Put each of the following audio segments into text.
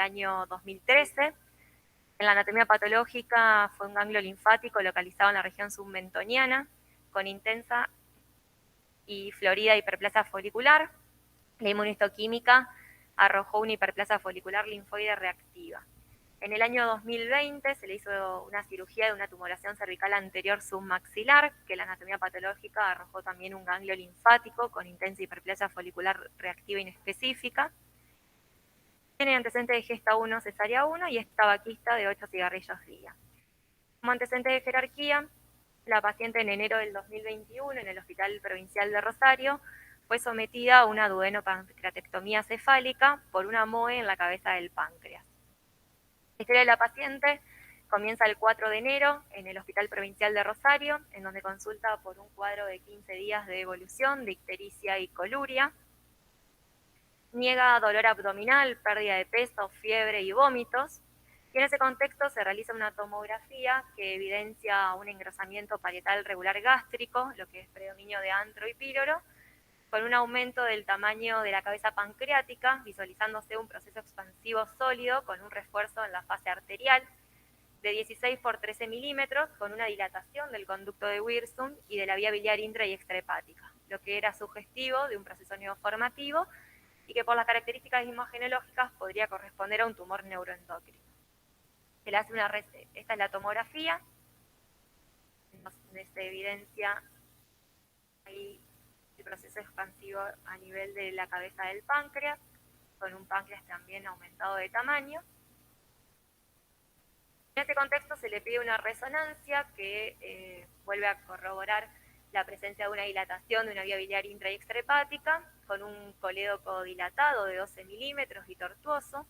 año 2013. En la anatomía patológica fue un ganglio linfático localizado en la región submentoniana, con intensa y florida hiperplasia folicular. La inmunohistoquímica arrojó una hiperplasia folicular linfoide reactiva. En el año 2020 se le hizo una cirugía de una tumoración cervical anterior submaxilar, que la anatomía patológica arrojó también un ganglio linfático con intensa hiperplasia folicular reactiva inespecífica. Tiene antecedentes de gesta 1, cesárea 1 y es tabaquista de 8 cigarrillos día. Como antecedente de jerarquía, la paciente en enero del 2021 en el Hospital Provincial de Rosario fue sometida a una duodenopancreatectomía cefálica por una MOE en la cabeza del páncreas. La historia de la paciente comienza el 4 de enero en el Hospital Provincial de Rosario, en donde consulta por un cuadro de 15 días de evolución de ictericia y coluria. Niega dolor abdominal, pérdida de peso, fiebre y vómitos. Y en ese contexto se realiza una tomografía que evidencia un engrosamiento parietal regular gástrico, lo que es predominio de antro y píloro, con un aumento del tamaño de la cabeza pancreática, visualizándose un proceso expansivo sólido con un refuerzo en la fase arterial de 16 por 13 milímetros, con una dilatación del conducto de Wirsum y de la vía biliar intra y extrahepática, lo que era sugestivo de un proceso neoformativo y que por las características imagenológicas podría corresponder a un tumor neuroendocrino. Se le hace esta es la tomografía, donde se evidencia ahí el proceso expansivo a nivel de la cabeza del páncreas, con un páncreas también aumentado de tamaño. En este contexto se le pide una resonancia que vuelve a corroborar la presencia de una dilatación de una vía biliar intra y extrahepática, con un colédoco dilatado de 12 milímetros y tortuoso,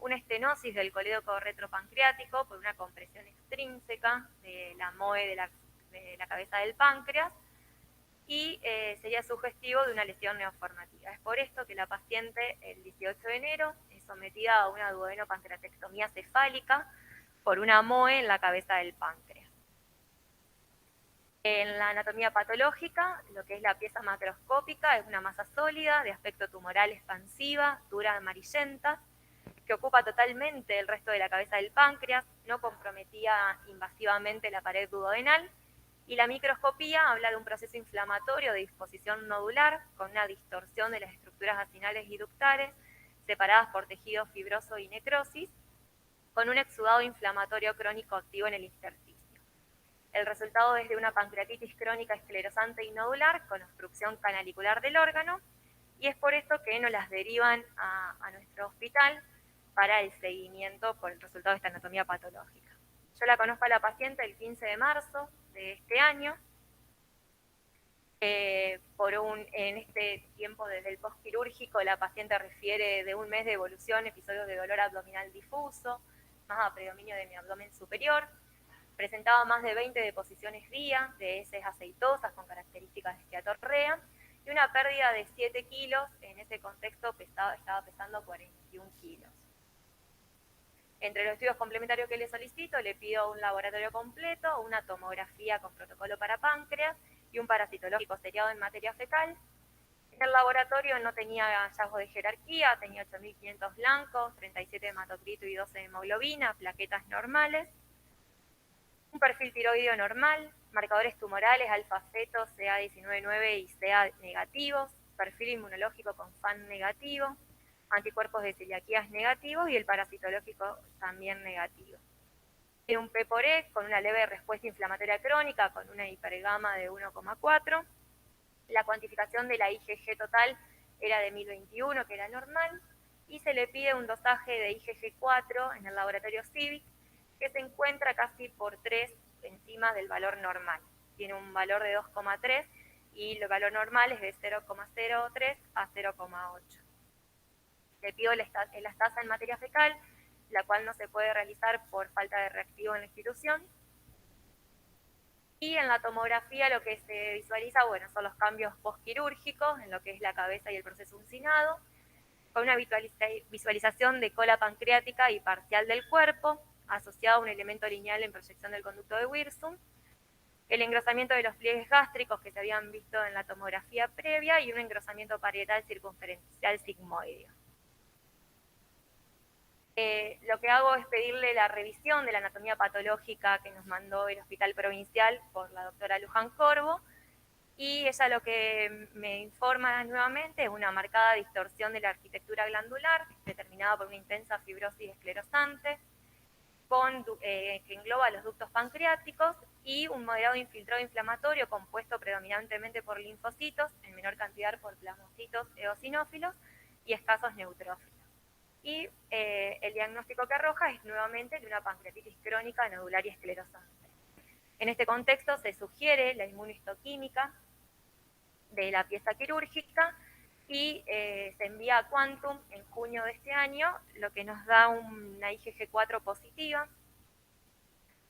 una estenosis del colédoco retropancreático por una compresión extrínseca de la MOE de la cabeza del páncreas, y sería sugestivo de una lesión neoformativa. Es por esto que la paciente el 18 de enero es sometida a una duodenopancreatectomía cefálica por una MOE en la cabeza del páncreas. En la anatomía patológica, lo que es la pieza macroscópica es una masa sólida de aspecto tumoral expansiva, dura amarillenta, que ocupa totalmente el resto de la cabeza del páncreas, no comprometía invasivamente la pared duodenal, y la microscopía habla de un proceso inflamatorio de disposición nodular con una distorsión de las estructuras acinales y ductales, separadas por tejido fibroso y necrosis, con un exudado inflamatorio crónico activo en el intersticio. El resultado es de una pancreatitis crónica esclerosante y nodular con obstrucción canalicular del órgano, y es por esto que nos las derivan a nuestro hospital para el seguimiento por el resultado de esta anatomía patológica. Yo la conozco a la paciente el 15 de marzo de este año. En este tiempo desde el postquirúrgico, la paciente refiere de un mes de evolución, episodios de dolor abdominal difuso, más a predominio de mi abdomen superior. Presentaba más de 20 deposiciones día de heces aceitosas con características de esteatorrea y una pérdida de 7 kilos. En ese contexto estaba pesando 41 kilos. Entre los estudios complementarios que le solicito, le pido un laboratorio completo, una tomografía con protocolo para páncreas y un parasitológico seriado en materia fecal. En el laboratorio no tenía hallazgos de jerarquía, tenía 8.500 blancos, 37 de hematocrito y 12 de hemoglobina, plaquetas normales, un perfil tiroideo normal, marcadores tumorales, alfa-feto, CA19-9 y CA negativos, perfil inmunológico con FAN negativo, anticuerpos de celiaquías negativos y el parasitológico también negativo. Tiene un P por E con una leve respuesta inflamatoria crónica con una hipergama de 1,4. La cuantificación de la IgG total era de 1021, que era normal, y se le pide un dosaje de IgG4 en el laboratorio CIVIC, que se encuentra casi por 3 encima del valor normal. Tiene un valor de 2,3 y el valor normal es de 0,03 a 0,8. Le pido la elastasa en materia fecal, la cual no se puede realizar por falta de reactivo en la institución. Y en la tomografía lo que se visualiza, bueno, son los cambios postquirúrgicos en lo que es la cabeza y el proceso uncinado, con una visualización de cola pancreática y parcial del cuerpo, asociado a un elemento lineal en proyección del conducto de Wirsum, el engrosamiento de los pliegues gástricos que se habían visto en la tomografía previa y un engrosamiento parietal circunferencial sigmoideo. lo que hago es pedirle la revisión de la anatomía patológica que nos mandó el Hospital Provincial por la doctora Luján Corvo, y ella lo que me informa nuevamente es una marcada distorsión de la arquitectura glandular, determinada por una intensa fibrosis esclerosante, que engloba los ductos pancreáticos, y un moderado infiltrado inflamatorio compuesto predominantemente por linfocitos, en menor cantidad por plasmocitos eosinófilos y escasos neutrófilos. Y el diagnóstico que arroja es nuevamente de una pancreatitis crónica nodular y esclerosante. En este contexto se sugiere la inmunohistoquímica de la pieza quirúrgica y se envía a Quantum en junio de este año, lo que nos da una IgG4 positiva.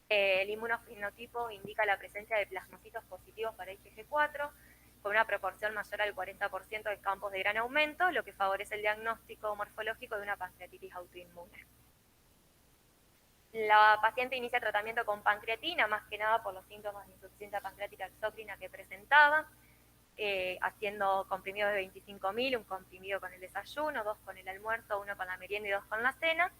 El inmunofenotipo indica la presencia de plasmocitos positivos para IgG4, con una proporción mayor al 40% de campos de gran aumento, lo que favorece el diagnóstico morfológico de una pancreatitis autoinmune. La paciente inicia tratamiento con pancreatina, más que nada por los síntomas de insuficiencia pancreática exócrina que presentaba, haciendo comprimidos de 25.000, un comprimido con el desayuno, 2 con el almuerzo, 1 con la merienda y 2 con la cena.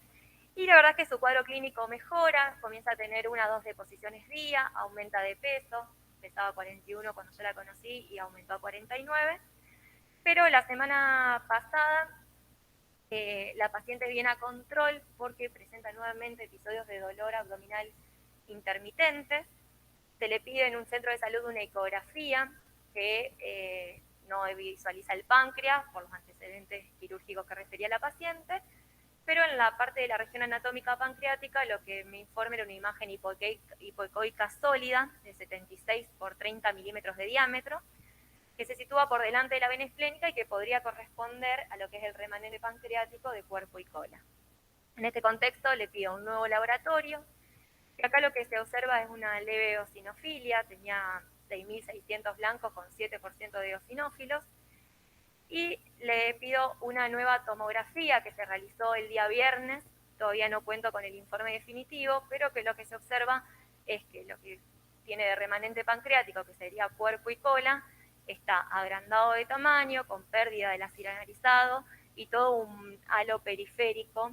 Y la verdad es que su cuadro clínico mejora, comienza a tener 1 a 2 deposiciones día, aumenta de peso, pesaba 41 cuando yo la conocí y aumentó a 49. Pero la semana pasada la paciente viene a control porque presenta nuevamente episodios de dolor abdominal intermitentes. Se le pide en un centro de salud una ecografía que no visualiza el páncreas por los antecedentes quirúrgicos que refería la paciente, pero en la parte de la región anatómica pancreática lo que me informa era una imagen hipoecoica sólida de 76 por 30 milímetros de diámetro, que se sitúa por delante de la vena esplénica y que podría corresponder a lo que es el remanente pancreático de cuerpo y cola. En este contexto le pido un nuevo laboratorio, y acá lo que se observa es una leve eosinofilia, tenía 6.600 blancos con 7% de eosinófilos, y le pido una nueva tomografía que se realizó el día viernes. Todavía no cuento con el informe definitivo, pero que lo que se observa es que lo que tiene de remanente pancreático, que sería cuerpo y cola, está agrandado de tamaño, con pérdida del ácido anarizado y todo un halo periférico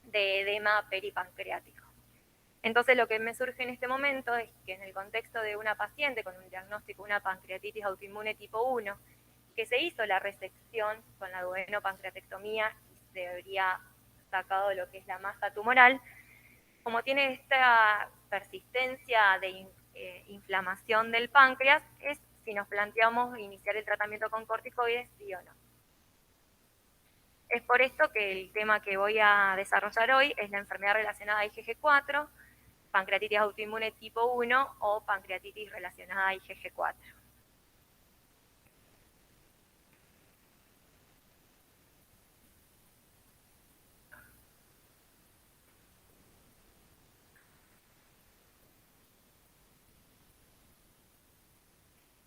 de edema peripancreático. Entonces lo que me surge en este momento es que en el contexto de una paciente con un diagnóstico de una pancreatitis autoinmune tipo 1, que se hizo la resección con la duodenopancreatectomía y se habría sacado lo que es la masa tumoral, como tiene esta persistencia de inflamación del páncreas, es si nos planteamos iniciar el tratamiento con corticoides, sí o no. Es por esto que el tema que voy a desarrollar hoy es la enfermedad relacionada a IgG4, pancreatitis autoinmune tipo 1 o pancreatitis relacionada a IgG4.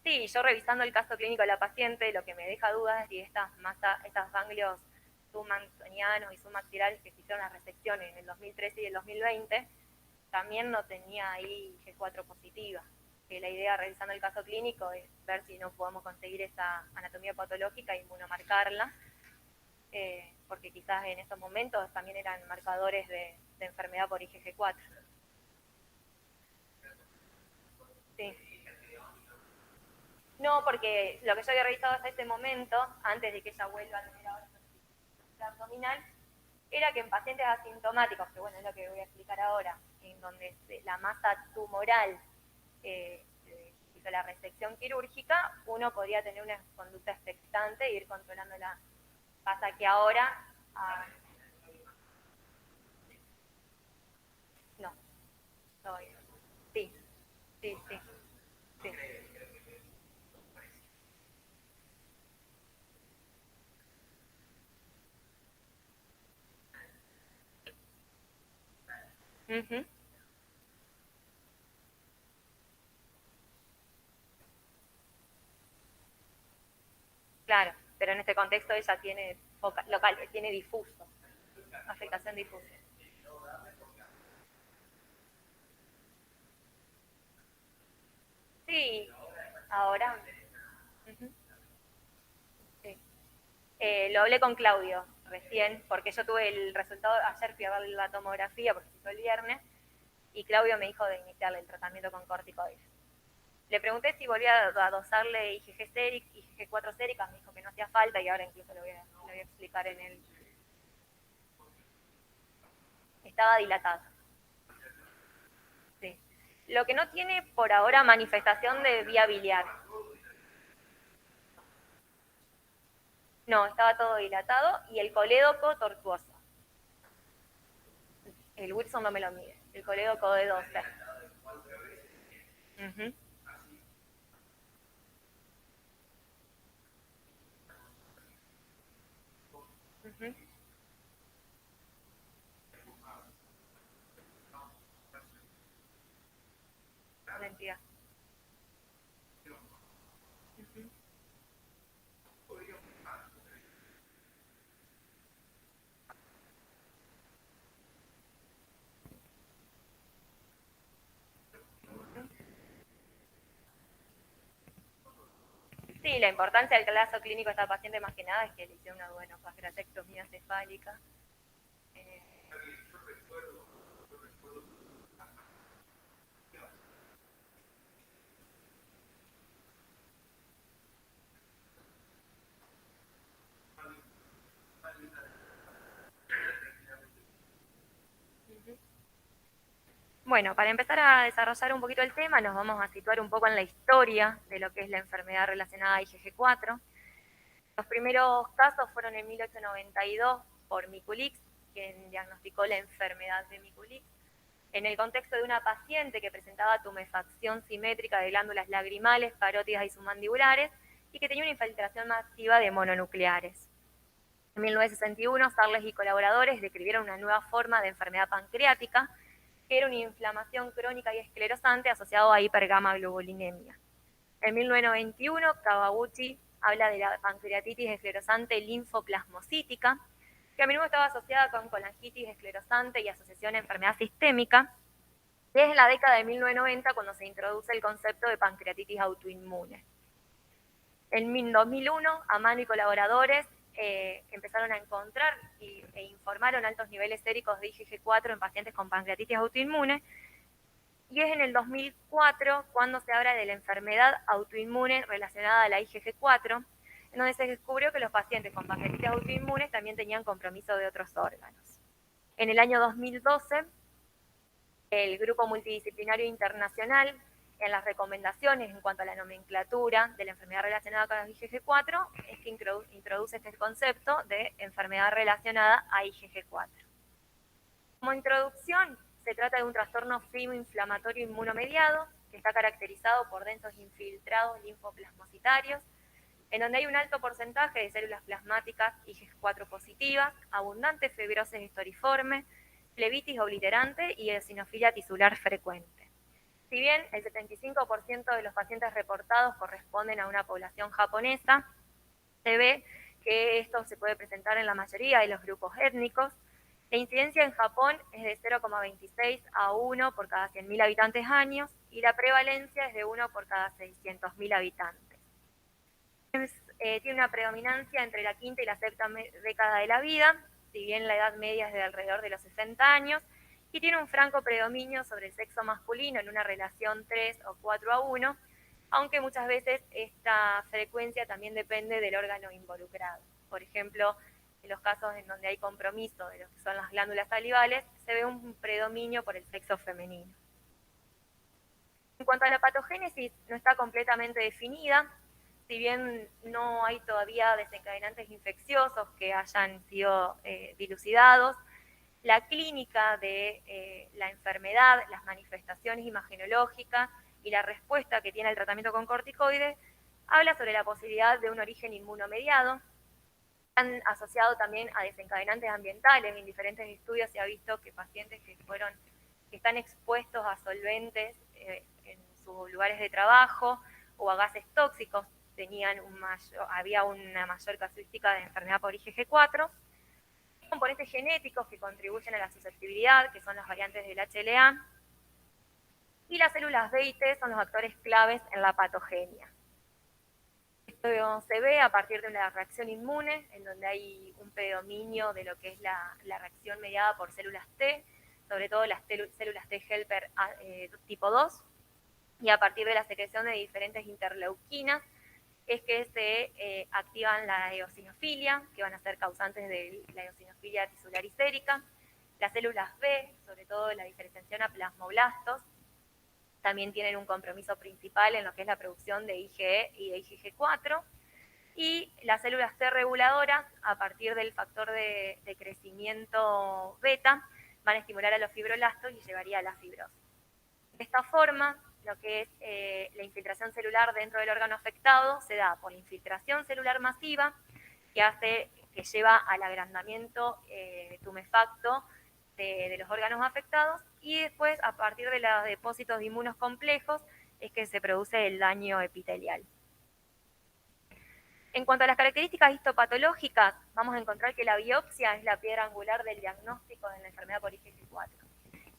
Sí, yo revisando el caso clínico de la paciente, lo que me deja dudas es si estos ganglios submaxonianos y submaxilales que se hicieron las resecciones en el 2013 y el 2020, también no tenía ahí G4 positiva. Que la idea, revisando el caso clínico, es ver si no podemos conseguir esa anatomía patológica e inmunomarcarla, porque quizás en estos momentos también eran marcadores de enfermedad por IgG4. Sí. No, porque lo que yo había revisado hasta este momento, antes de que ella vuelva a tener ahora la abdominal, era que en pacientes asintomáticos, que bueno, es lo que voy a explicar ahora, en donde la masa tumoral hizo la resección quirúrgica, uno podría tener una conducta expectante e ir controlándola. Pasa que ahora... no, todavía. Sí, sí, sí, sí. Uh-huh. Claro, pero en este contexto ella tiene local, tiene difuso, afectación difusa. Sí, ahora. Uh-huh. Sí. Lo hablé con Claudio. recién, porque yo tuve el resultado, ayer fui a ver la tomografía, porque fue el viernes, y Claudio me dijo de iniciarle el tratamiento con corticoides. Le pregunté si volvía a dosarle IgG4 séricas, me dijo que no hacía falta y ahora incluso lo voy a explicar en el... Estaba dilatado. Sí. Lo que no tiene por ahora manifestación de vía biliar. No, estaba todo dilatado y el colédoco tortuoso. El Wilson no me lo mide, el colédoco de 12. Uh-huh. Uh-huh. La entidad. Uh-huh. Sí, la importancia del caso clínico de esta paciente más que nada es que le hicieron una pancreatectomía cefálica. Bueno, para empezar a desarrollar un poquito el tema, nos vamos a situar un poco en la historia de lo que es la enfermedad relacionada a IgG4. Los primeros casos fueron en 1892 por Mikulicz, quien diagnosticó la enfermedad de Mikulicz, en el contexto de una paciente que presentaba tumefacción simétrica de glándulas lagrimales, parótidas y submandibulares, y que tenía una infiltración masiva de mononucleares. En 1961, Sarles y colaboradores describieron una nueva forma de enfermedad pancreática, que era una inflamación crónica y esclerosante asociada a hipergamaglobulinemia. En 1991, Kawaguchi habla de la pancreatitis esclerosante linfoplasmocítica, que a menudo estaba asociada con colangitis esclerosante y asociación a enfermedad sistémica, y es en la década de 1990 cuando se introduce el concepto de pancreatitis autoinmune. En 2001, Amano y colaboradores empezaron a encontrar e informaron altos niveles séricos de IgG4 en pacientes con pancreatitis autoinmune, y es en el 2004 cuando se habla de la enfermedad autoinmune relacionada a la IgG4, en donde se descubrió que los pacientes con pancreatitis autoinmunes también tenían compromiso de otros órganos. En el año 2012, el Grupo Multidisciplinario Internacional, en las recomendaciones en cuanto a la nomenclatura de la enfermedad relacionada con la IgG4, es que introduce este concepto de enfermedad relacionada a IgG4. Como introducción, se trata de un trastorno fibroinflamatorio inmunomediado que está caracterizado por densos infiltrados linfoplasmocitarios, en donde hay un alto porcentaje de células plasmáticas IgG4 positivas, abundante fibrosis historiforme, flebitis obliterante y eosinofilia tisular frecuente. Si bien el 75% de los pacientes reportados corresponden a una población japonesa, se ve que esto se puede presentar en la mayoría de los grupos étnicos. La incidencia en Japón es de 0,26 a 1 por cada 100.000 habitantes años y la prevalencia es de 1 por cada 600.000 habitantes. Tiene una predominancia entre la quinta y la sexta década de la vida, si bien la edad media es de alrededor de los 60 años, y tiene un franco predominio sobre el sexo masculino en una relación 3 o 4 a 1, aunque muchas veces esta frecuencia también depende del órgano involucrado. Por ejemplo, en los casos en donde hay compromiso de lo que son las glándulas salivales, se ve un predominio por el sexo femenino. En cuanto a la patogénesis, no está completamente definida, si bien no hay todavía desencadenantes infecciosos que hayan sido dilucidados. La clínica de la enfermedad, las manifestaciones imagenológicas y la respuesta que tiene el tratamiento con corticoides habla sobre la posibilidad de un origen inmunomediado. Han asociado también a desencadenantes ambientales. En diferentes estudios se ha visto que pacientes que están expuestos a solventes en sus lugares de trabajo o a gases tóxicos había una mayor casuística de enfermedad por IgG4. Componentes genéticos que contribuyen a la susceptibilidad, que son las variantes del HLA, y las células B y T son los actores claves en la patogenia. Luego se ve a partir de una reacción inmune, en donde hay un predominio de lo que es la reacción mediada por células T, sobre todo las células T helper tipo 2, y a partir de la secreción de diferentes interleuquinas, es que se activan la eosinofilia, que van a ser causantes de la eosinofilia tisular histérica, las células B, sobre todo la diferenciación a plasmoblastos, también tienen un compromiso principal en lo que es la producción de IgE y de IgG4, y las células T reguladoras, a partir del factor de crecimiento beta, van a estimular a los fibroblastos y llevaría a la fibrosis. De esta forma, lo que es la infiltración celular dentro del órgano afectado se da por infiltración celular masiva, que lleva al agrandamiento tumefacto de los órganos afectados, y después, a partir de los depósitos de inmunos complejos, es que se produce el daño epitelial. En cuanto a las características histopatológicas, vamos a encontrar que la biopsia es la piedra angular del diagnóstico de la enfermedad por IgG4.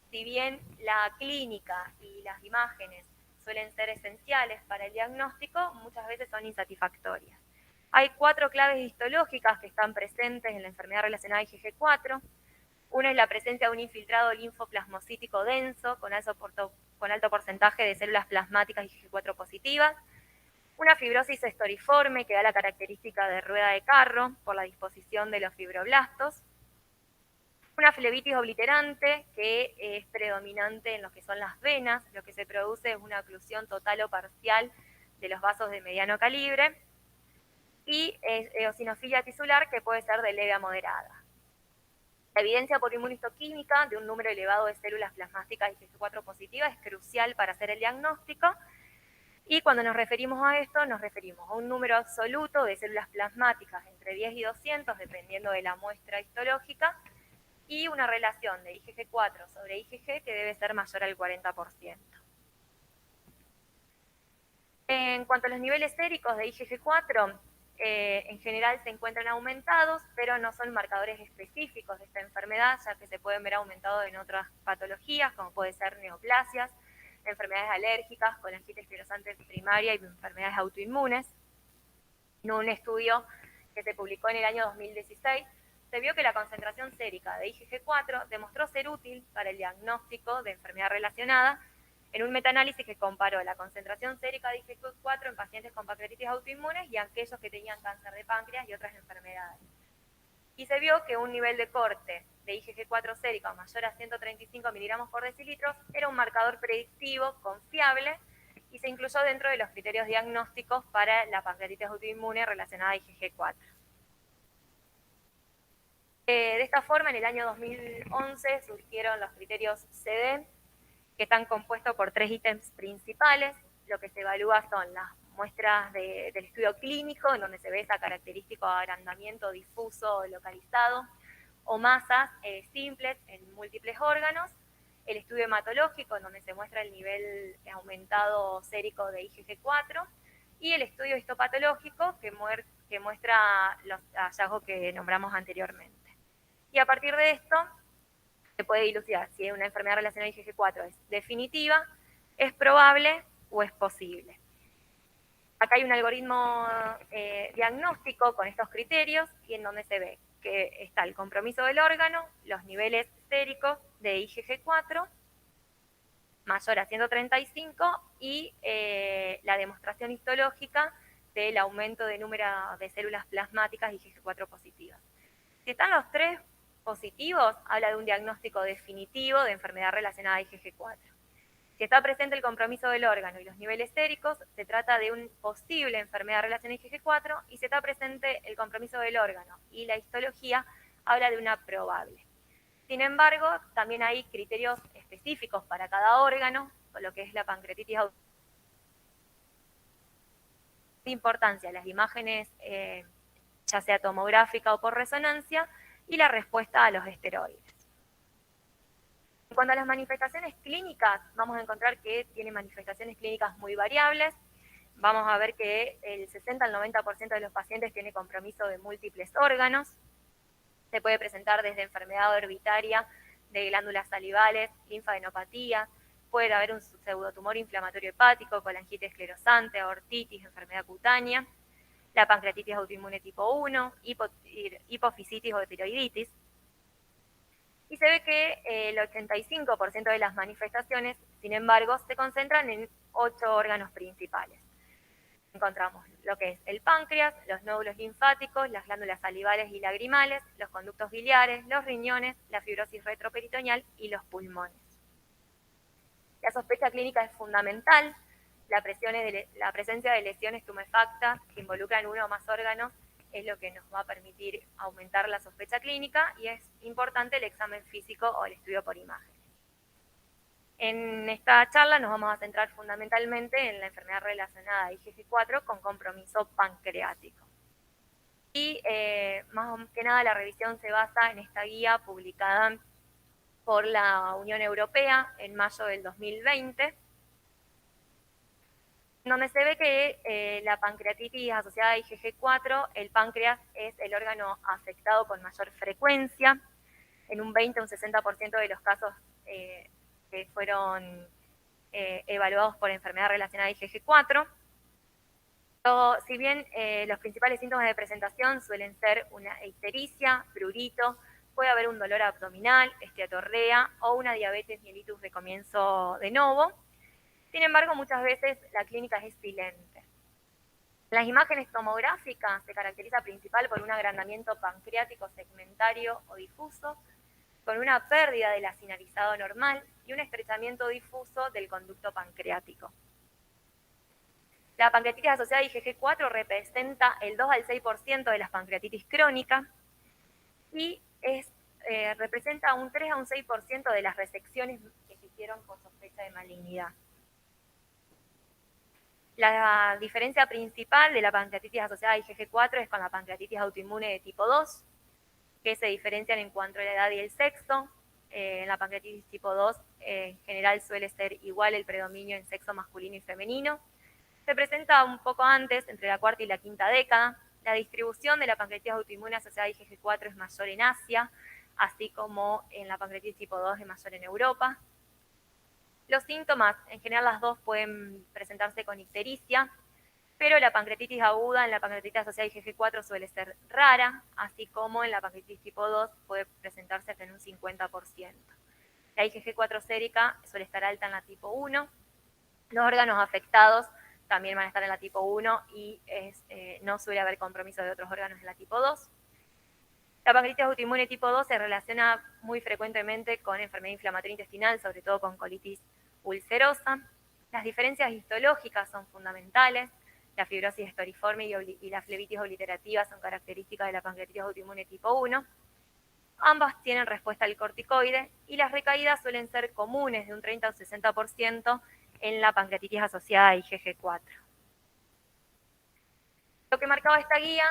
Si bien la clínica y las imágenes suelen ser esenciales para el diagnóstico, muchas veces son insatisfactorias. Hay 4 claves histológicas que están presentes en la enfermedad relacionada a IgG4. Una es la presencia de un infiltrado linfoplasmocítico denso con alto porcentaje de células plasmáticas IgG4 positivas. Una fibrosis estoriforme que da la característica de rueda de carro por la disposición de los fibroblastos. Una flebitis obliterante que es predominante en lo que son las venas. Lo que se produce es una oclusión total o parcial de los vasos de mediano calibre. Y eosinofilia tisular, que puede ser de leve a moderada. La evidencia por inmunistoquímica de un número elevado de células plasmáticas IgG4 positivas es crucial para hacer el diagnóstico. Y cuando nos referimos a esto, nos referimos a un número absoluto de células plasmáticas entre 10 y 200, dependiendo de la muestra histológica, y una relación de IgG4 sobre IgG que debe ser mayor al 40%. En cuanto a los niveles séricos de IgG4, en general se encuentran aumentados, pero no son marcadores específicos de esta enfermedad, ya que se pueden ver aumentados en otras patologías, como puede ser neoplasias, enfermedades alérgicas, colangitis esclerosante primaria y enfermedades autoinmunes. En un estudio que se publicó en el año 2016, se vio que la concentración sérica de IgG4 demostró ser útil para el diagnóstico de enfermedad relacionada en un metaanálisis que comparó la concentración sérica de IgG4 en pacientes con pancreatitis autoinmunes y aquellos que tenían cáncer de páncreas y otras enfermedades. Y se vio que un nivel de corte de IgG4 sérica mayor a 135 miligramos por decilitro era un marcador predictivo confiable y se incluyó dentro de los criterios diagnósticos para la pancreatitis autoinmune relacionada a IgG4. De esta forma, en el año 2011 surgieron los criterios CD, que están compuestos por 3 ítems principales. Lo que se evalúa son las muestras del estudio clínico, en donde se ve esa característico de agrandamiento difuso o localizado, o masas simples en múltiples órganos. El estudio hematológico, en donde se muestra el nivel aumentado sérico de IgG4, y el estudio histopatológico, que muestra los hallazgos que nombramos anteriormente. Y a partir de esto, se puede dilucidar si una enfermedad relacionada a IgG4 es definitiva, es probable o es posible. Acá hay un algoritmo diagnóstico con estos criterios y en donde se ve que está el compromiso del órgano, los niveles séricos de IgG4 mayor a 135 y la demostración histológica del aumento de número de células plasmáticas IgG4 positivas. Si están los 3 positivos, habla de un diagnóstico definitivo de enfermedad relacionada a IgG4. Si está presente el compromiso del órgano y los niveles séricos, se trata de una posible enfermedad relacionada a IgG4, y si está presente el compromiso del órgano y la histología, habla de una probable. Sin embargo, también hay criterios específicos para cada órgano, con lo que es la pancreatitis de importancia, las imágenes, ya sea tomográfica o por resonancia, y la respuesta a los esteroides. En cuanto a las manifestaciones clínicas, vamos a encontrar que tiene manifestaciones clínicas muy variables. Vamos a ver que el 60 al 90% de los pacientes tiene compromiso de múltiples órganos. Se puede presentar desde enfermedad orbitaria de glándulas salivales, linfadenopatía, puede haber un pseudotumor inflamatorio hepático, colangitis esclerosante, aortitis, enfermedad cutánea. la pancreatitis autoinmune tipo 1, hipofisitis o tiroiditis. Y se ve que el 85% de las manifestaciones, sin embargo, se concentran en 8 órganos principales. Encontramos lo que es el páncreas, los nódulos linfáticos, las glándulas salivales y lagrimales, los conductos biliares, los riñones, la fibrosis retroperitoneal y los pulmones. La sospecha clínica es fundamental. La presencia de lesiones tumefactas que involucran uno o más órganos es lo que nos va a permitir aumentar la sospecha clínica, y es importante el examen físico o el estudio por imagen. En esta charla nos vamos a centrar fundamentalmente en la enfermedad relacionada a IgG4 con compromiso pancreático. Y más que nada la revisión se basa en esta guía publicada por la Unión Europea en mayo del 2020, donde se ve que la pancreatitis asociada a IgG4, el páncreas es el órgano afectado con mayor frecuencia, en un 20 o un 60% de los casos que fueron evaluados por enfermedad relacionada a IgG4. Pero, si bien los principales síntomas de presentación suelen ser una ictericia, prurito, puede haber un dolor abdominal, esteatorrea o una diabetes mellitus de comienzo de novo. Sin embargo, muchas veces la clínica es silente. Las imágenes tomográficas se caracteriza principal por un agrandamiento pancreático segmentario o difuso, con una pérdida del acinalizado normal y un estrechamiento difuso del conducto pancreático. La pancreatitis asociada a IgG4 representa el 2 al 6% de las pancreatitis crónicas y representa un 3 a un 6% de las resecciones que se hicieron con sospecha de malignidad. La diferencia principal de la pancreatitis asociada a IgG4 es con la pancreatitis autoinmune de tipo 2, que se diferencian en cuanto a la edad y el sexo. En la pancreatitis tipo 2 en general suele ser igual el predominio en sexo masculino y femenino. Se presenta un poco antes, entre la cuarta y la quinta década. La distribución de la pancreatitis autoinmune asociada a IgG4 es mayor en Asia, así como en la pancreatitis tipo 2 es mayor en Europa. Los síntomas, en general las dos pueden presentarse con ictericia, pero la pancreatitis aguda en la pancreatitis asociada a IgG4 suele ser rara, así como en la pancreatitis tipo 2 puede presentarse hasta en un 50%. La IgG4 sérica suele estar alta en la tipo 1. Los órganos afectados también van a estar en la tipo 1 y no suele haber compromiso de otros órganos en la tipo 2. La pancreatitis autoinmune tipo 2 se relaciona muy frecuentemente con enfermedad inflamatoria intestinal, sobre todo con colitis ulcerosa. Las diferencias histológicas son fundamentales. La fibrosis estoriforme y la flebitis obliterativa son características de la pancreatitis autoinmune tipo 1. Ambas tienen respuesta al corticoide y las recaídas suelen ser comunes de un 30 o 60% en la pancreatitis asociada a IgG4. Lo que marcaba esta guía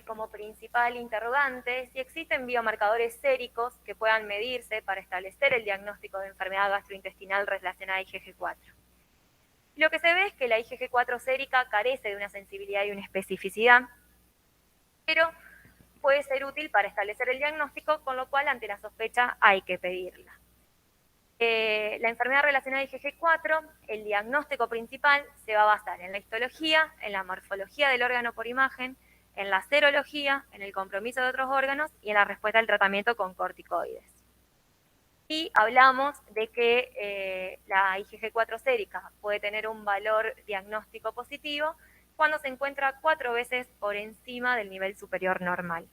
como principal interrogante es si existen biomarcadores séricos que puedan medirse para establecer el diagnóstico de enfermedad gastrointestinal relacionada a IgG4. Lo que se ve es que la IgG4 sérica carece de una sensibilidad y una especificidad, pero puede ser útil para establecer el diagnóstico, con lo cual ante la sospecha hay que pedirla. La enfermedad relacionada a IgG4, el diagnóstico principal se va a basar en la histología, en la morfología del órgano por imagen, en la serología, en el compromiso de otros órganos y en la respuesta al tratamiento con corticoides. Y hablamos de que la IgG4 sérica puede tener un valor diagnóstico positivo cuando se encuentra 4 veces por encima del nivel superior normal.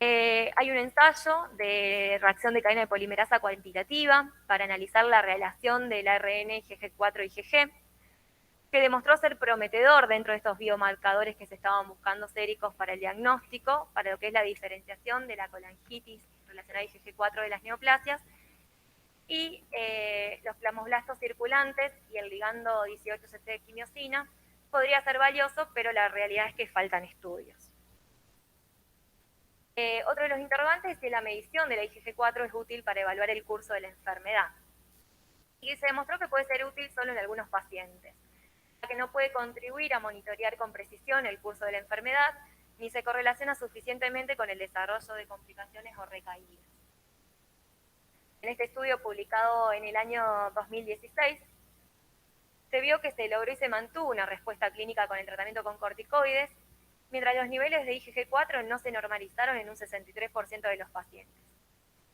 Hay un ensayo de reacción de cadena de polimerasa cuantitativa para analizar la relación del ARN IgG4 y IgG, que demostró ser prometedor dentro de estos biomarcadores que se estaban buscando séricos para el diagnóstico, para lo que es la diferenciación de la colangitis relacionada a IgG4 de las neoplasias, y los plasmoblastos circulantes y el ligando 18-CT de quimiosina podría ser valioso, pero la realidad es que faltan estudios. Otro de los interrogantes es si la medición de la IgG4 es útil para evaluar el curso de la enfermedad. Y se demostró que puede ser útil solo en algunos pacientes, ya que no puede contribuir a monitorear con precisión el curso de la enfermedad, ni se correlaciona suficientemente con el desarrollo de complicaciones o recaídas. En este estudio publicado en el año 2016, se vio que se logró y se mantuvo una respuesta clínica con el tratamiento con corticoides, mientras los niveles de IgG4 no se normalizaron en un 63% de los pacientes.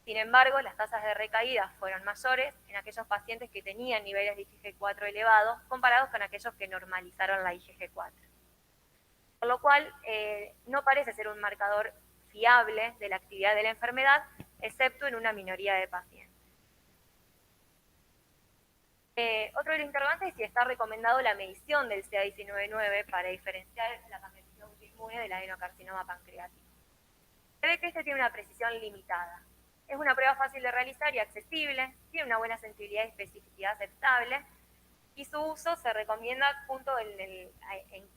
Sin embargo, las tasas de recaída fueron mayores en aquellos pacientes que tenían niveles de IgG4 elevados comparados con aquellos que normalizaron la IgG4. Por lo cual, no parece ser un marcador fiable de la actividad de la enfermedad, excepto en una minoría de pacientes. Otro de los interrogantes es si está recomendado la medición del CA-19-9 para diferenciar la pancreatitis autoinmune del adenocarcinoma pancreático. Se ve que este tiene una precisión limitada. Es una prueba fácil de realizar y accesible, tiene una buena sensibilidad y especificidad aceptable, y su uso se recomienda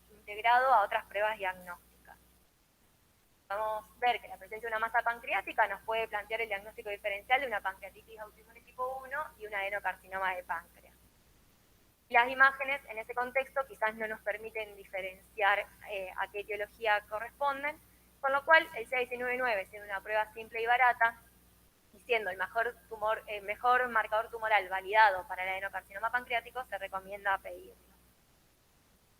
integrado a otras pruebas diagnósticas. Podemos ver que la presencia de una masa pancreática nos puede plantear el diagnóstico diferencial de una pancreatitis autoinmune tipo 1 y un adenocarcinoma de páncreas. Las imágenes en ese contexto quizás no nos permiten diferenciar a qué etiología corresponden, con lo cual el CA-19-9, siendo una prueba simple y barata, y siendo el mejor marcador tumoral validado para el adenocarcinoma pancreático, se recomienda pedirlo.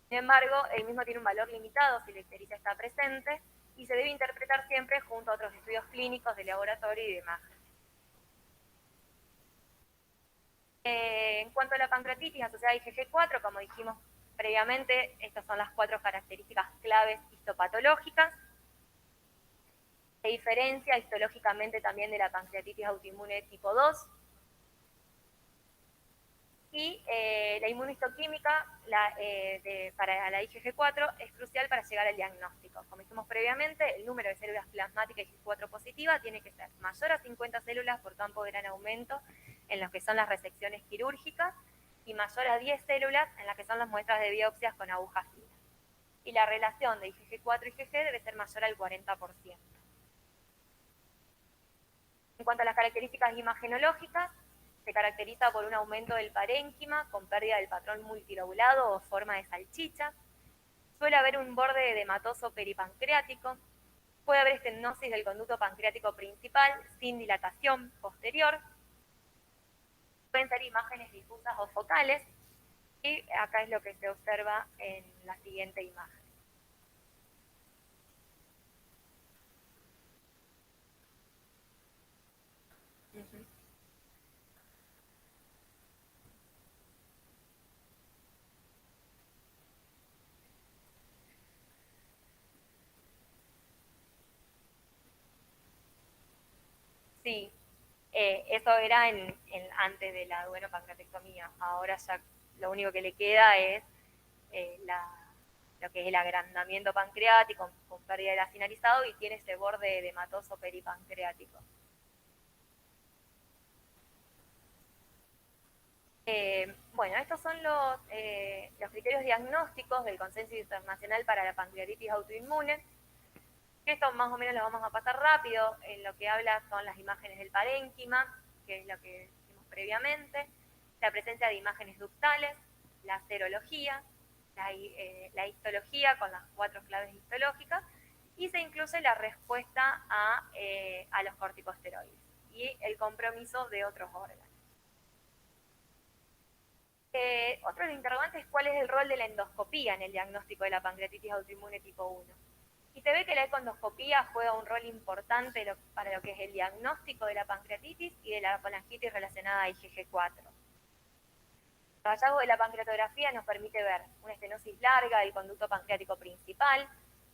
Sin embargo, el mismo tiene un valor limitado si la ictericia está presente y se debe interpretar siempre junto a otros estudios clínicos de laboratorio y de imagen. En cuanto a la pancreatitis asociada a IgG4, como dijimos previamente, estas son las 4 características claves histopatológicas. Se diferencia histológicamente también de la pancreatitis autoinmune tipo 2. Y la inmunohistoquímica para la IgG4 es crucial para llegar al diagnóstico. Como dijimos previamente, el número de células plasmáticas IgG4 positiva tiene que ser mayor a 50 células por campo de gran aumento en lo que son las resecciones quirúrgicas y mayor a 10 células en las que son las muestras de biopsias con agujas finas. Y la relación de IgG4 y IgG debe ser mayor al 40%. En cuanto a las características imagenológicas, se caracteriza por un aumento del parénquima con pérdida del patrón multilobulado o forma de salchicha. Suele haber un borde edematoso peripancreático. Puede haber estenosis del conducto pancreático principal sin dilatación posterior. Pueden ser imágenes difusas o focales. Y acá es lo que se observa en la siguiente imagen. Sí, eso era antes de la duodenopancreatectomía. Ahora ya lo único que le queda es lo que es el agrandamiento pancreático con pérdida del acinalizado y tiene ese borde edematoso peripancreático. Bueno, estos son los criterios diagnósticos del Consenso Internacional para la Pancreatitis Autoinmune. Esto más o menos lo vamos a pasar rápido. En lo que habla son las imágenes del parénquima, que es lo que dijimos previamente, la presencia de imágenes ductales, la serología, la histología con las 4 claves histológicas, y se incluye la respuesta a los corticosteroides y el compromiso de otros órganos. Otro de los interrogantes es cuál es el rol de la endoscopía en el diagnóstico de la pancreatitis autoinmune tipo 1. Y se ve que la econdoscopía juega un rol importante para lo que es el diagnóstico de la pancreatitis y de la colangitis relacionada a IgG4. El hallazgo de la pancreatografía nos permite ver una estenosis larga del conducto pancreático principal,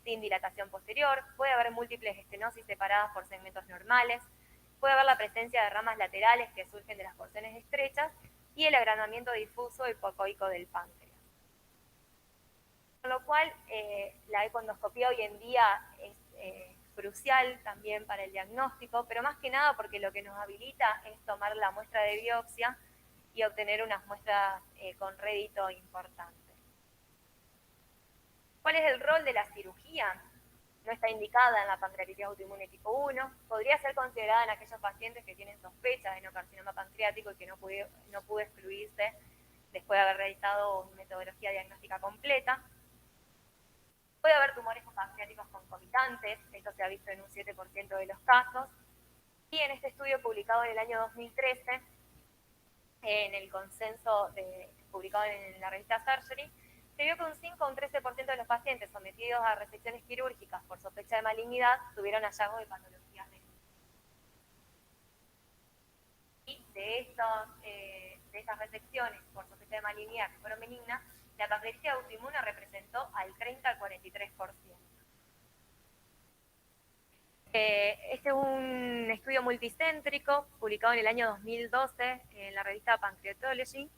sin dilatación posterior, puede haber múltiples estenosis separadas por segmentos normales, puede haber la presencia de ramas laterales que surgen de las porciones estrechas y el agrandamiento difuso hipocoico del páncreas. Con lo cual, la econdoscopía hoy en día es crucial también para el diagnóstico, pero más que nada porque lo que nos habilita es tomar la muestra de biopsia y obtener unas muestras con rédito importante. ¿Cuál es el rol de la cirugía? No está indicada en la pancreatitis autoinmune tipo 1, podría ser considerada en aquellos pacientes que tienen sospecha de adenocarcinoma pancreático y que no pudo excluirse después de haber realizado una metodología diagnóstica completa. Puede haber tumores pancreáticos concomitantes, esto se ha visto en un 7% de los casos, y en este estudio publicado en el año 2013, en el consenso publicado en la revista Surgery, se vio que un 5 o un 13% de los pacientes sometidos a resecciones quirúrgicas por sospecha de malignidad tuvieron hallazgos de patologías benignas. Y de estas resecciones por sospecha de malignidad que fueron benignas, la pancreatitis autoinmune representó al 30 al 43%. Este es un estudio multicéntrico publicado en el año 2012 en la revista Pancreatology.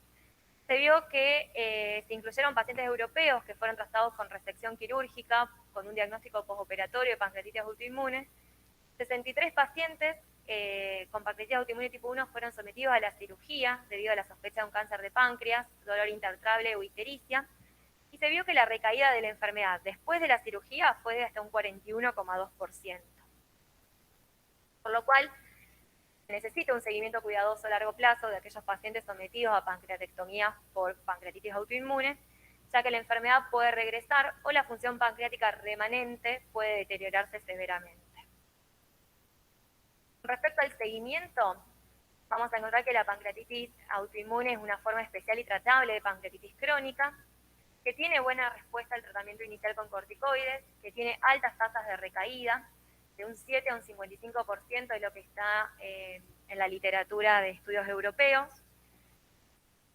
Se vio que se incluyeron pacientes europeos que fueron tratados con resección quirúrgica con un diagnóstico postoperatorio de pancreatitis autoinmune. 63 pacientes con pancreatitis autoinmune tipo 1 fueron sometidos a la cirugía debido a la sospecha de un cáncer de páncreas, dolor intratraable o ictericia, y se vio que la recaída de la enfermedad después de la cirugía fue de hasta un 41,2%. Por lo cual, se necesita un seguimiento cuidadoso a largo plazo de aquellos pacientes sometidos a pancreatectomía por pancreatitis autoinmune, ya que la enfermedad puede regresar o la función pancreática remanente puede deteriorarse severamente. Respecto al seguimiento, vamos a encontrar que la pancreatitis autoinmune es una forma especial y tratable de pancreatitis crónica, que tiene buena respuesta al tratamiento inicial con corticoides, que tiene altas tasas de recaída, de un 7 a un 55% de lo que está en la literatura de estudios europeos.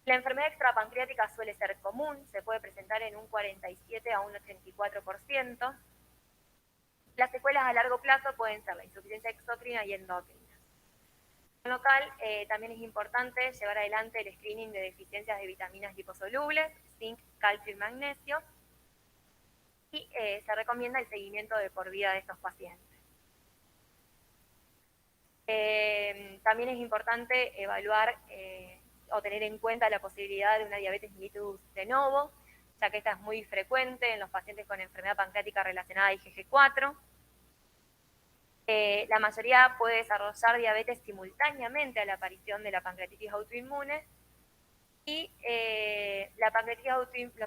La enfermedad extrapancreática suele ser común, se puede presentar en un 47 a un 84%. Las secuelas a largo plazo pueden ser la insuficiencia exócrina y endocrina. Con lo cual, también es importante llevar adelante el screening de deficiencias de vitaminas liposolubles, zinc, calcio y magnesio, y se recomienda el seguimiento de por vida de estos pacientes. También es importante evaluar o tener en cuenta la posibilidad de una diabetes mellitus de novo, ya que esta es muy frecuente en los pacientes con enfermedad pancreática relacionada a IgG4. La mayoría puede desarrollar diabetes simultáneamente a la aparición de la pancreatitis autoinmune, y los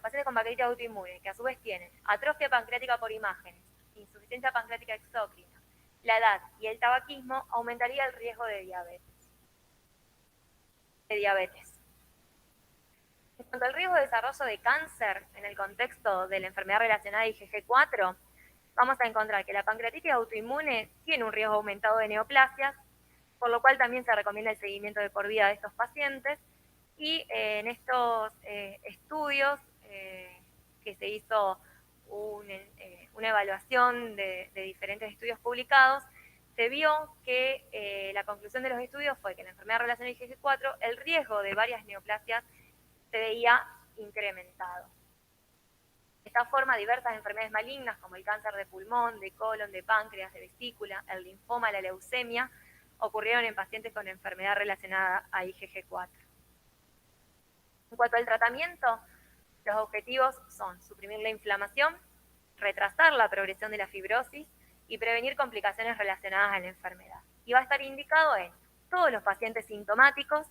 pacientes con pancreatitis autoinmune, que a su vez tienen atrofia pancreática por imágenes, insuficiencia pancreática exócrina, la edad y el tabaquismo, aumentaría el riesgo de diabetes. En cuanto al riesgo de desarrollo de cáncer en el contexto de la enfermedad relacionada a IgG4, vamos a encontrar que la pancreatitis autoinmune tiene un riesgo aumentado de neoplasias, por lo cual también se recomienda el seguimiento de por vida de estos pacientes. Y en estos estudios que se hizo una evaluación de diferentes estudios publicados, se vio que la conclusión de los estudios fue que en la enfermedad relacionada a IgG4 el riesgo de varias neoplasias se veía incrementado. De esta forma, diversas enfermedades malignas como el cáncer de pulmón, de colon, de páncreas, de vesícula, el linfoma, la leucemia, ocurrieron en pacientes con enfermedad relacionada a IgG4. En cuanto al tratamiento, los objetivos son suprimir la inflamación, retrasar la progresión de la fibrosis y prevenir complicaciones relacionadas a la enfermedad. Y va a estar indicado en todos los pacientes sintomáticos,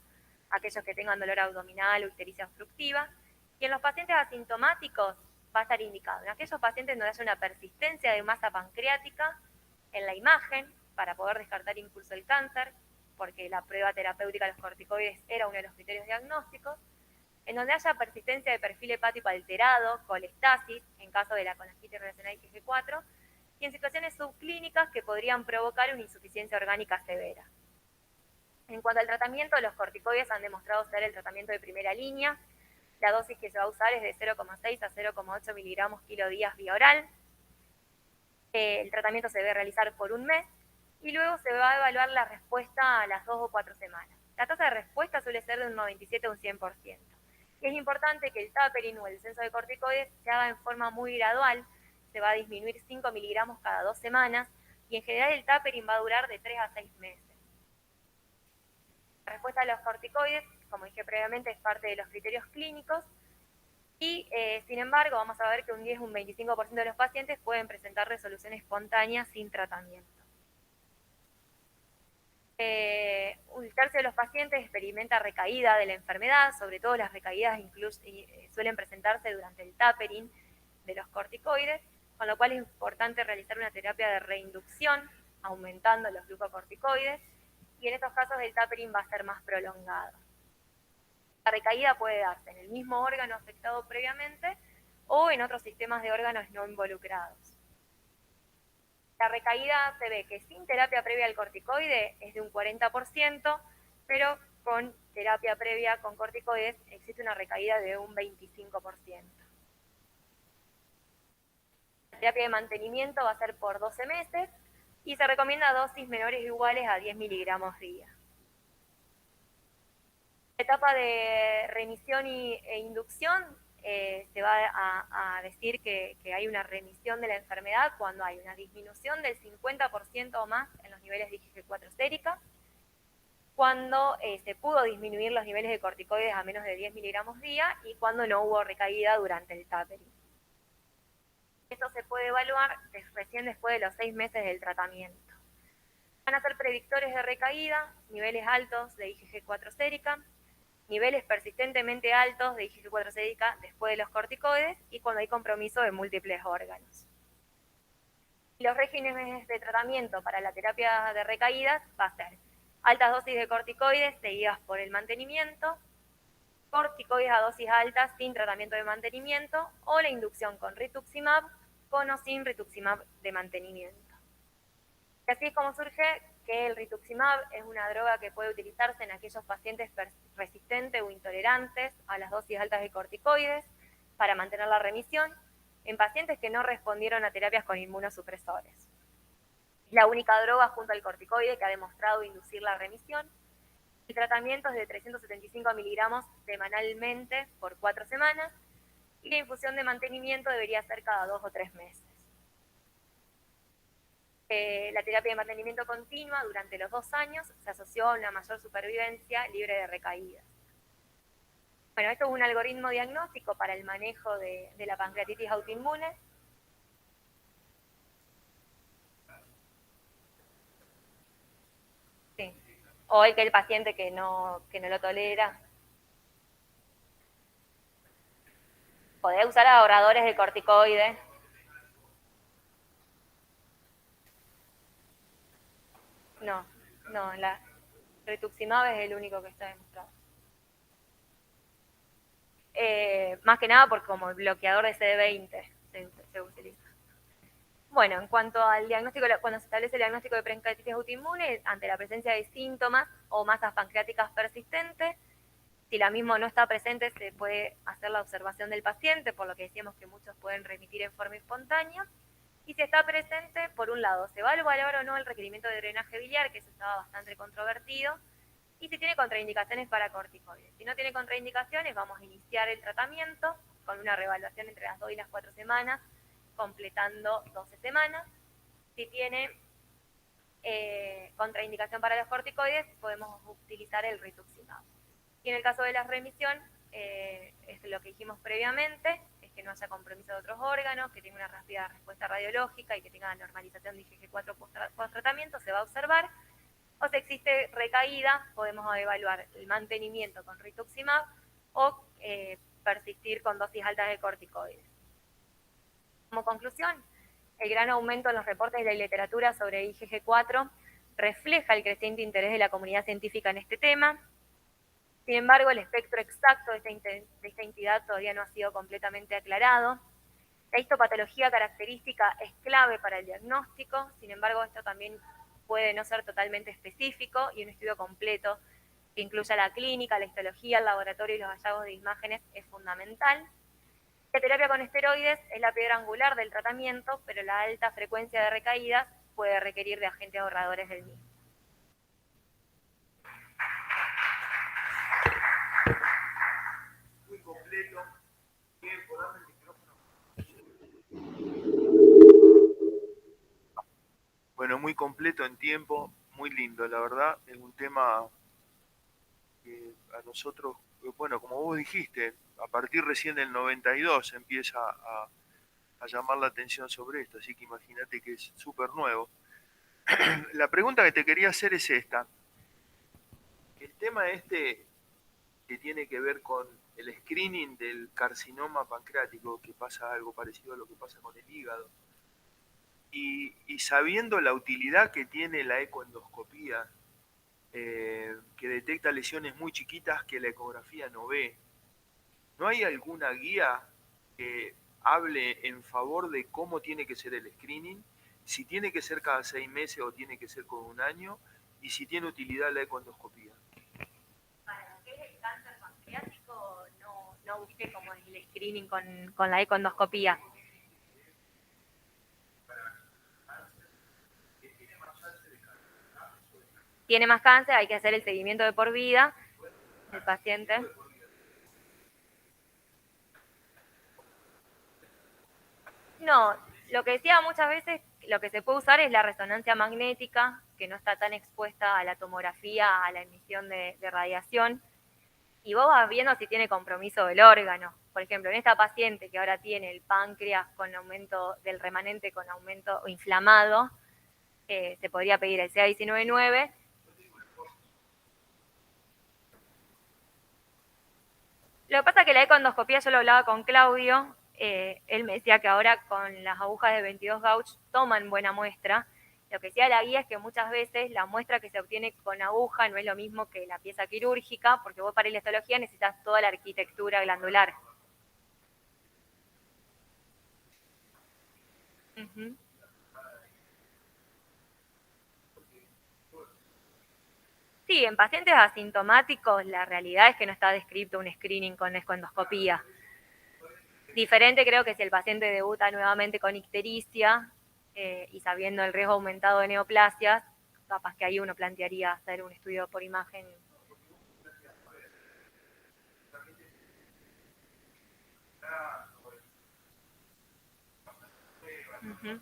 aquellos que tengan dolor abdominal o ictericia obstructiva, y en los pacientes asintomáticos va a estar indicado en aquellos pacientes donde haya una persistencia de masa pancreática en la imagen para poder descartar incluso el cáncer, porque la prueba terapéutica de los corticoides era uno de los criterios diagnósticos, en donde haya persistencia de perfil hepático alterado, colestasis, en caso de la colangitis relacionada a IgG4, y en situaciones subclínicas que podrían provocar una insuficiencia orgánica severa. En cuanto al tratamiento, los corticoides han demostrado ser el tratamiento de primera línea. La dosis que se va a usar es de 0,6 a 0,8 miligramos kilo días vía oral. El tratamiento se debe realizar por un mes y luego se va a evaluar la respuesta a las 2 o 4 semanas. La tasa de respuesta suele ser de un 97 a un 100%. Y es importante que el tapering o el descenso de corticoides se haga en forma muy gradual. Se va a disminuir 5 miligramos cada 2 semanas y en general el tapering va a durar de 3 a 6 meses. La respuesta a los corticoides, como dije previamente, es parte de los criterios clínicos y, sin embargo, vamos a ver que un 10 o un 25% de los pacientes pueden presentar resolución espontánea sin tratamiento. Un tercio de los pacientes experimenta recaída de la enfermedad, sobre todo las recaídas suelen presentarse durante el tapering de los corticoides, con lo cual es importante realizar una terapia de reinducción, aumentando los glucocorticoides, y en estos casos el tapering va a ser más prolongado. La recaída puede darse en el mismo órgano afectado previamente o en otros sistemas de órganos no involucrados. La recaída se ve que sin terapia previa al corticoide es de un 40%, pero con terapia previa con corticoides existe una recaída de un 25%. La terapia de mantenimiento va a ser por 12 meses y se recomienda dosis menores o iguales a 10 miligramos día. La etapa de remisión e inducción se va a decir que hay una remisión de la enfermedad cuando hay una disminución del 50% o más en los niveles de IgG4 sérica, cuando se pudo disminuir los niveles de corticoides a menos de 10 miligramos día y cuando no hubo recaída durante el tapering. Esto se puede evaluar recién después de los 6 meses del tratamiento. Van a ser predictores de recaída, niveles altos de IgG4 sérica, niveles persistentemente altos de IgG4 sérica después de los corticoides y cuando hay compromiso de múltiples órganos. Los regímenes de tratamiento para la terapia de recaídas va a ser altas dosis de corticoides seguidas por el mantenimiento, corticoides a dosis altas sin tratamiento de mantenimiento o la inducción con rituximab con o sin rituximab de mantenimiento. Y así es como surge que el rituximab es una droga que puede utilizarse en aquellos pacientes resistentes o intolerantes a las dosis altas de corticoides para mantener la remisión en pacientes que no respondieron a terapias con inmunosupresores. Es la única droga junto al corticoide que ha demostrado inducir la remisión. El tratamiento es de 375 miligramos semanalmente por 4 semanas y la infusión de mantenimiento debería ser cada 2 o 3 meses. La terapia de mantenimiento continua durante los 2 años se asoció a una mayor supervivencia libre de recaídas. Bueno, esto es un algoritmo diagnóstico para el manejo de la pancreatitis autoinmune. Sí. O el paciente que no lo tolera. Podés usar ahorradores de corticoides. No, la rituximab es el único que está demostrado. Más que nada porque como bloqueador de CD20 se utiliza. Bueno, en cuanto al diagnóstico, cuando se establece el diagnóstico de pancreatitis autoinmune, ante la presencia de síntomas o masas pancreáticas persistentes, si la misma no está presente, se puede hacer la observación del paciente, por lo que decíamos que muchos pueden remitir en forma espontánea. Y si está presente, por un lado, se va a evaluar o no el requerimiento de drenaje biliar, que eso estaba bastante controvertido, y si tiene contraindicaciones para corticoides. Si no tiene contraindicaciones, vamos a iniciar el tratamiento con una reevaluación entre las 2 y las 4 semanas, completando 12 semanas. Si tiene contraindicación para los corticoides, podemos utilizar el rituximab. Y en el caso de la remisión, es lo que dijimos previamente, es que no haya compromiso de otros órganos, que tenga una rápida respuesta radiológica y que tenga normalización de IgG4 post-tratamiento, se va a observar. O si existe recaída, podemos evaluar el mantenimiento con rituximab o persistir con dosis altas de corticoides. Como conclusión, el gran aumento en los reportes de la literatura sobre IgG4 refleja el creciente interés de la comunidad científica en este tema. Sin embargo, el espectro exacto de esta entidad todavía no ha sido completamente aclarado. La histopatología característica es clave para el diagnóstico, sin embargo, esto también puede no ser totalmente específico y un estudio completo que incluya la clínica, la histología, el laboratorio y los hallazgos de imágenes es fundamental. La terapia con esteroides es la piedra angular del tratamiento, pero la alta frecuencia de recaídas puede requerir de agentes ahorradores del mismo. Muy completo. Tiempo, dame el micrófono. Bueno, muy completo en tiempo, muy lindo, la verdad. Es un tema que a nosotros, bueno, como vos dijiste, a partir recién del 92 empieza a llamar la atención sobre esto, así que imagínate que es súper nuevo. La pregunta que te quería hacer es esta. El tema este que tiene que ver con el screening del carcinoma pancreático, que pasa algo parecido a lo que pasa con el hígado, y sabiendo la utilidad que tiene la ecoendoscopía que detecta lesiones muy chiquitas que la ecografía no ve. ¿No hay alguna guía que hable en favor de cómo tiene que ser el screening? Si tiene que ser cada 6 meses o tiene que ser con un año, y si tiene utilidad la econdoscopía. Para lo que es el cáncer pancreático, no busqué cómo es el screening con la econdoscopía. Tiene más cáncer, hay que hacer el seguimiento de por vida del paciente. No, lo que decía muchas veces, lo que se puede usar es la resonancia magnética, que no está tan expuesta a la tomografía, a la emisión de radiación, y vos vas viendo si tiene compromiso del órgano. Por ejemplo, en esta paciente que ahora tiene el páncreas con aumento del remanente, con aumento inflamado, se podría pedir el CA19-9. Lo que pasa es que la econdoscopía, yo lo hablaba con Claudio, él me decía que ahora con las agujas de 22 gauge toman buena muestra. Lo que decía la guía es que muchas veces la muestra que se obtiene con aguja no es lo mismo que la pieza quirúrgica, porque vos para la histología necesitas toda la arquitectura glandular. Uh-huh. Sí, en pacientes asintomáticos la realidad es que no está descrito un screening con econdoscopía. Diferente creo que si el paciente debuta nuevamente con ictericia y sabiendo el riesgo aumentado de neoplasias, capaz que ahí uno plantearía hacer un estudio por imagen. Uh-huh.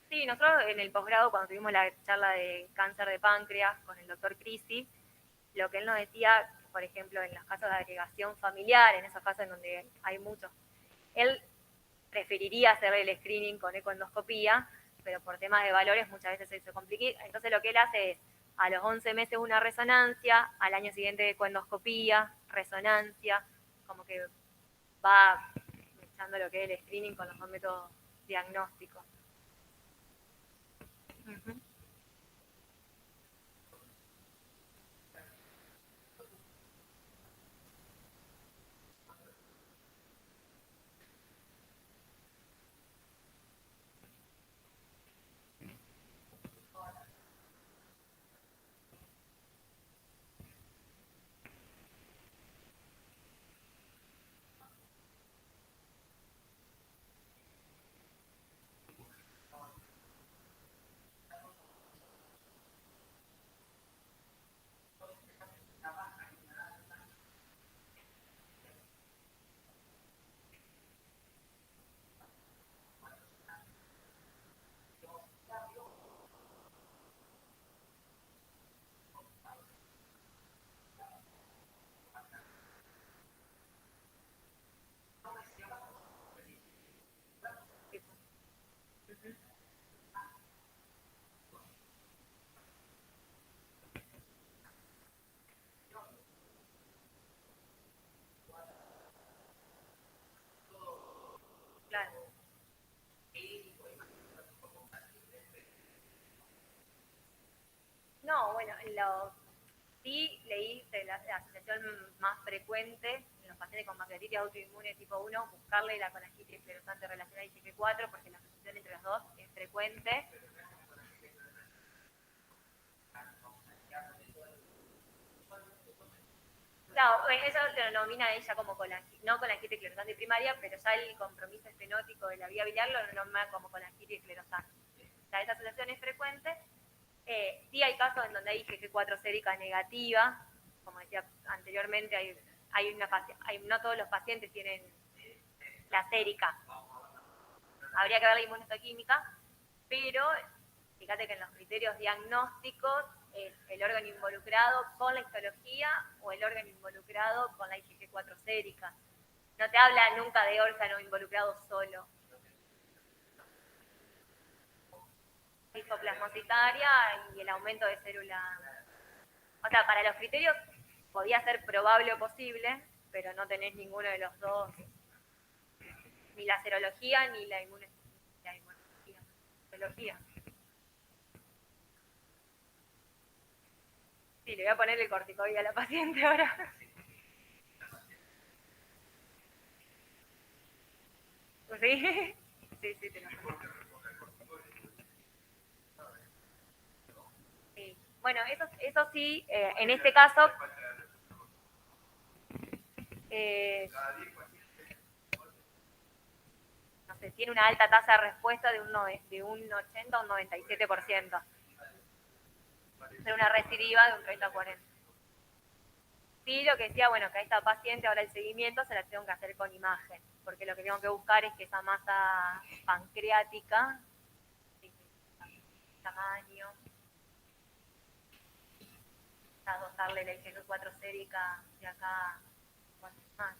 Sí, nosotros en el posgrado, cuando tuvimos la charla de cáncer de páncreas con el doctor Crisi, lo que él nos decía, por ejemplo, en los casos de agregación familiar, en esos casos en donde hay muchos, él preferiría hacer el screening con econdoscopía, pero por temas de valores muchas veces se complica. Entonces lo que él hace es, a los 11 meses una resonancia, al año siguiente econdoscopía, resonancia, como que va echando lo que es el screening con los métodos diagnósticos. Uh-huh. Claro. No, bueno, sí leí de la asociación más frecuente en los pacientes con pancreatitis autoinmune tipo 1, buscarle la colangitis esclerosante relacionada a IgG4, porque la asociación entre los dos es frecuente. Claro, eso lo denomina ella como no colangitis esclerosante primaria, pero ya el compromiso estenótico de la vía biliar lo denomina como colangitis esclerosante. O sea, esta asociación es frecuente. Sí hay casos en donde hay IgG4 sérica negativa, como decía anteriormente, no todos los pacientes tienen la sérica. Habría que ver la inmunohistoquímica, pero fíjate que en los criterios diagnósticos es el órgano involucrado con la histología o el órgano involucrado con la IgG4 sérica. No te habla nunca de órgano involucrado solo. Histoplasmocitaria y el aumento de célula. O sea, para los criterios podía ser probable o posible, pero no tenés ninguno de los dos, ni la serología ni la inmunología. Sí, le voy a poner el corticoide a la paciente ahora. ¿Sí? Sí, te lo juro. Sí. Bueno, eso sí, en este caso, no sé, tiene una alta tasa de respuesta de un 80 a un 97%. Ser una recidiva de un 30 a 40. Sí, lo que decía, bueno, que a esta paciente ahora el seguimiento se la tengo que hacer con imagen, porque lo que tengo que buscar es que esa masa pancreática, tamaño, dosarle la IgG4 sérica de acá, más.